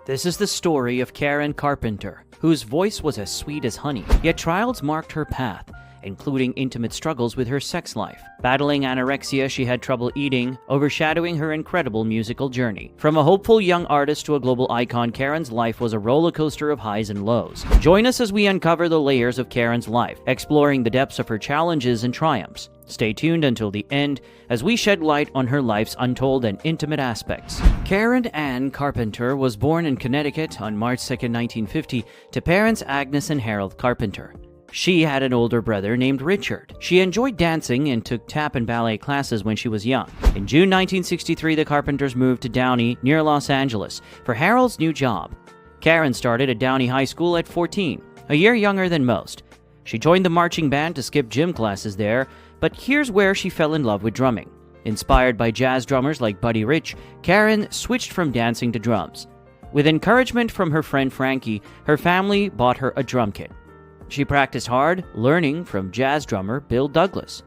This is the story of Karen Carpenter, whose voice was as sweet as honey, yet trials marked her path, including intimate struggles with her sex life. Battling anorexia, she had trouble eating, overshadowing her incredible musical journey. From a hopeful young artist to a global icon, Karen's life was a roller coaster of highs and lows. Join us as we uncover the layers of Karen's life, exploring the depths of her challenges and triumphs. Stay tuned until the end as we shed light on her life's untold and intimate aspects. Karen Ann Carpenter was born in Connecticut on March 2, 1950, to parents Agnes and Harold Carpenter. She had an older brother named Richard. She enjoyed dancing and took tap and ballet classes when she was young. In June 1963, the Carpenters moved to Downey, near Los Angeles, for Harold's new job. Karen started at Downey High School at 14, a year younger than most. She joined the marching band to skip gym classes there, but here's where she fell in love with drumming. Inspired by jazz drummers like Buddy Rich, Karen switched from dancing to drums. With encouragement from her friend Frankie, her family bought her a drum kit. She practiced hard, learning from jazz drummer Bill Douglas.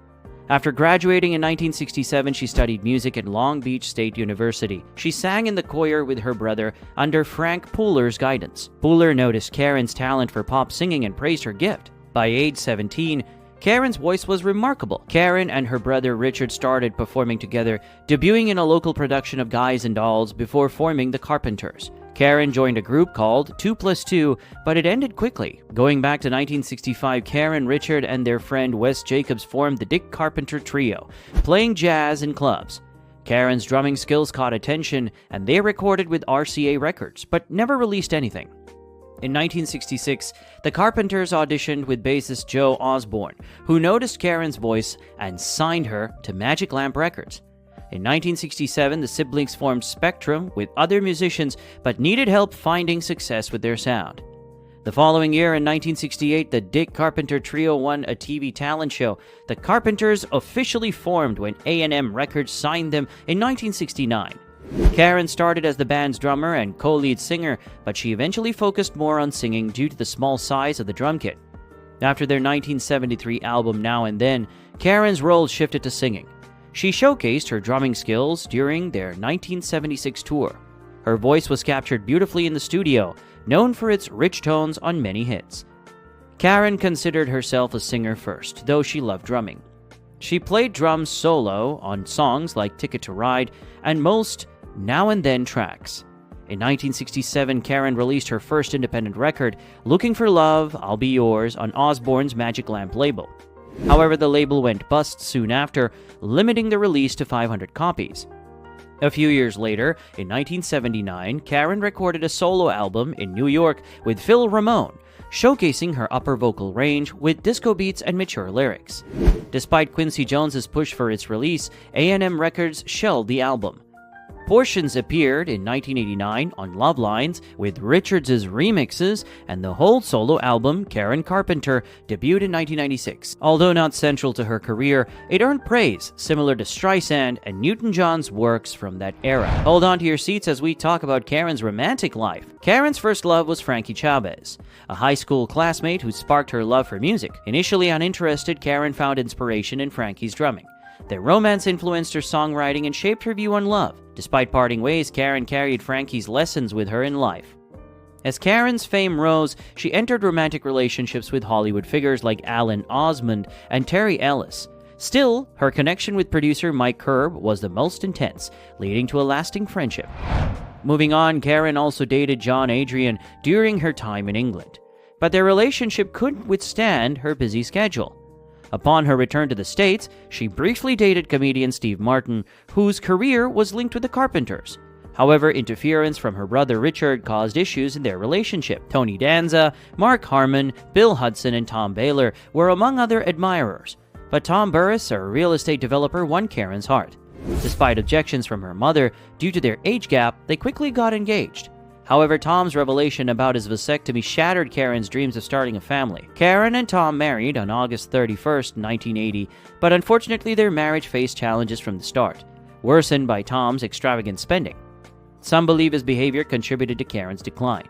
After graduating in 1967, she studied music at Long Beach State University. She sang in the choir with her brother under Frank Pooler's guidance. Pooler noticed Karen's talent for pop singing and praised her gift. By age 17, Karen's voice was remarkable. Karen and her brother Richard started performing together, debuting in a local production of Guys and Dolls before forming the Carpenters. Karen joined a group called 2+2, but it ended quickly. Going back to 1965, Karen, Richard, and their friend Wes Jacobs formed the Dick Carpenter Trio, playing jazz in clubs. Karen's drumming skills caught attention, and they recorded with RCA Records, but never released anything. In 1966, the Carpenters auditioned with bassist Joe Osborne, who noticed Karen's voice and signed her to Magic Lamp Records. In 1967, the siblings formed Spectrum with other musicians, but needed help finding success with their sound. The following year, in 1968, the Dick Carpenter Trio won a TV talent show. The Carpenters officially formed when A&M Records signed them in 1969. Karen started as the band's drummer and co-lead singer, but she eventually focused more on singing due to the small size of the drum kit. After their 1973 album Now and Then, Karen's role shifted to singing. She showcased her drumming skills during their 1976 tour. Her voice was captured beautifully in the studio, known for its rich tones on many hits. Karen considered herself a singer first, though she loved drumming. She played drums solo on songs like Ticket to Ride and most Now and Then tracks. In 1967, Karen released her first independent record, Looking for Love, I'll Be Yours, on Osborne's Magic Lamp label. However, the label went bust soon after, limiting the release to 500 copies. A few years later, in 1979, Karen recorded a solo album in New York with Phil Ramone, showcasing her upper vocal range with disco beats and mature lyrics. Despite Quincy Jones's push for its release, A&M Records shelved the album. Portions appeared in 1989 on Love Lines with Richards' remixes, and the whole solo album, Karen Carpenter, debuted in 1996. Although not central to her career, it earned praise, similar to Streisand and Newton-John's works from that era. Hold on to your seats as we talk about Karen's romantic life. Karen's first love was Frankie Chavez, a high school classmate who sparked her love for music. Initially uninterested, Karen found inspiration in Frankie's drumming. Their romance influenced her songwriting and shaped her view on love. Despite parting ways, Karen carried Frankie's lessons with her in life. As Karen's fame rose, she entered romantic relationships with Hollywood figures like Alan Osmond and Terry Ellis. Still, her connection with producer Mike Curb was the most intense, leading to a lasting friendship. Moving on, Karen also dated John Adrian during her time in England, but their relationship couldn't withstand her busy schedule. Upon her return to the States, she briefly dated comedian Steve Martin, whose career was linked with the Carpenters. However, interference from her brother Richard caused issues in their relationship. Tony Danza, Mark Harmon, Bill Hudson, and Tom Baylor were among other admirers. But Tom Burris, a real estate developer, won Karen's heart. Despite objections from her mother due to their age gap, they quickly got engaged. However, Tom's revelation about his vasectomy shattered Karen's dreams of starting a family. Karen and Tom married on August 31st, 1980, but unfortunately their marriage faced challenges from the start, worsened by Tom's extravagant spending. Some believe his behavior contributed to Karen's decline.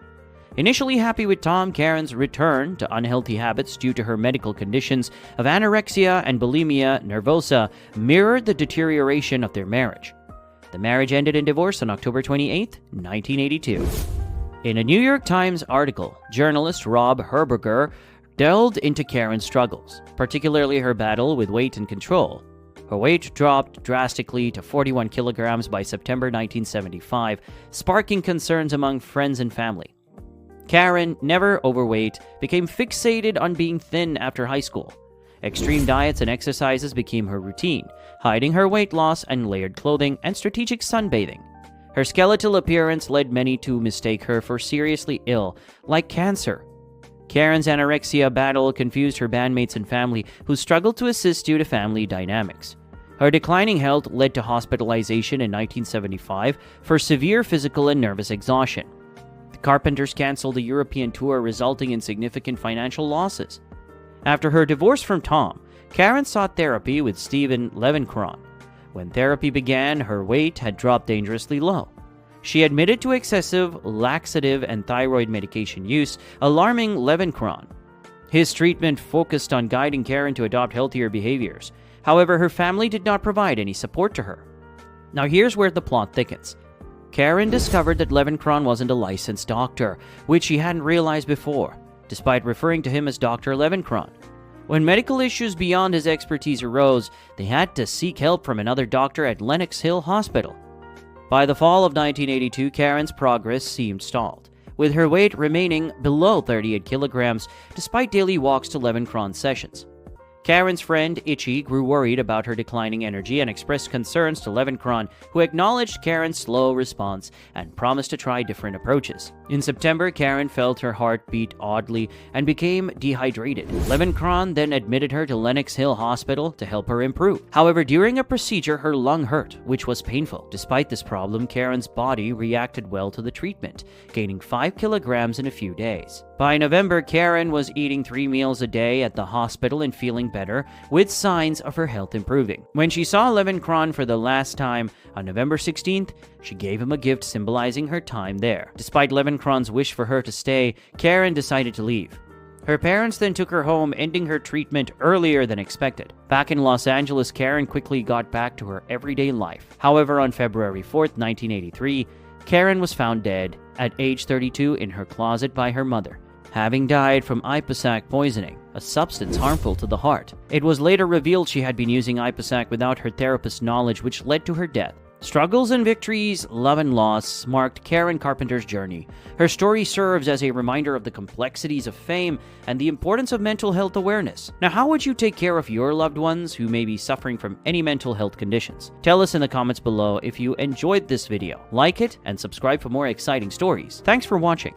Initially happy with Tom, Karen's return to unhealthy habits due to her medical conditions of anorexia and bulimia nervosa mirrored the deterioration of their marriage. The marriage ended in divorce on October 28, 1982. In a New York Times article, journalist Rob Herberger delved into Karen's struggles, particularly her battle with weight and control. Her weight dropped drastically to 41 kilograms by September 1975, sparking concerns among friends and family. Karen, never overweight, became fixated on being thin after high school. Extreme diets and exercises became her routine, hiding her weight loss and layered clothing and strategic sunbathing. Her skeletal appearance led many to mistake her for seriously ill, like cancer. Karen's anorexia battle confused her bandmates and family, who struggled to assist due to family dynamics. Her declining health led to hospitalization in 1975 for severe physical and nervous exhaustion. The Carpenters canceled the European tour, resulting in significant financial losses. After her divorce from Tom, Karen sought therapy with Stephen Levenkron. When therapy began, her weight had dropped dangerously low. She admitted to excessive laxative and thyroid medication use, alarming Levenkron. His treatment focused on guiding Karen to adopt healthier behaviors. However, her family did not provide any support to her. Now here's where the plot thickens. Karen discovered that Levenkron wasn't a licensed doctor, which she hadn't realized before, despite referring to him as Dr. Levenkron. When medical issues beyond his expertise arose, they had to seek help from another doctor at Lenox Hill Hospital. By the fall of 1982, Karen's progress seemed stalled, with her weight remaining below 38 kilograms despite daily walks to Levenkron sessions. Karen's friend, Itchy, grew worried about her declining energy and expressed concerns to Levenkron, who acknowledged Karen's slow response and promised to try different approaches. In September, Karen felt her heart beat oddly and became dehydrated. Levenkron then admitted her to Lenox Hill Hospital to help her improve. However, during a procedure, her lung hurt, which was painful. Despite this problem, Karen's body reacted well to the treatment, gaining 5 kilograms in a few days. By November, Karen was eating 3 meals a day at the hospital and feeling better, with signs of her health improving. When she saw Levenkron for the last time on November 16th, she gave him a gift symbolizing her time there. Despite Levenkron's wish for her to stay, Karen decided to leave. Her parents then took her home, ending her treatment earlier than expected. Back in Los Angeles, Karen quickly got back to her everyday life. However, on February 4th, 1983, Karen was found dead at age 32 in her closet by her mother, having died from Ipecac poisoning, a substance harmful to the heart. It was later revealed she had been using Ipecac without her therapist's knowledge, which led to her death. Struggles and victories, love and loss marked Karen Carpenter's journey. Her story serves as a reminder of the complexities of fame and the importance of mental health awareness. Now, how would you take care of your loved ones who may be suffering from any mental health conditions? Tell us in the comments below if you enjoyed this video. Like it and subscribe for more exciting stories. Thanks for watching.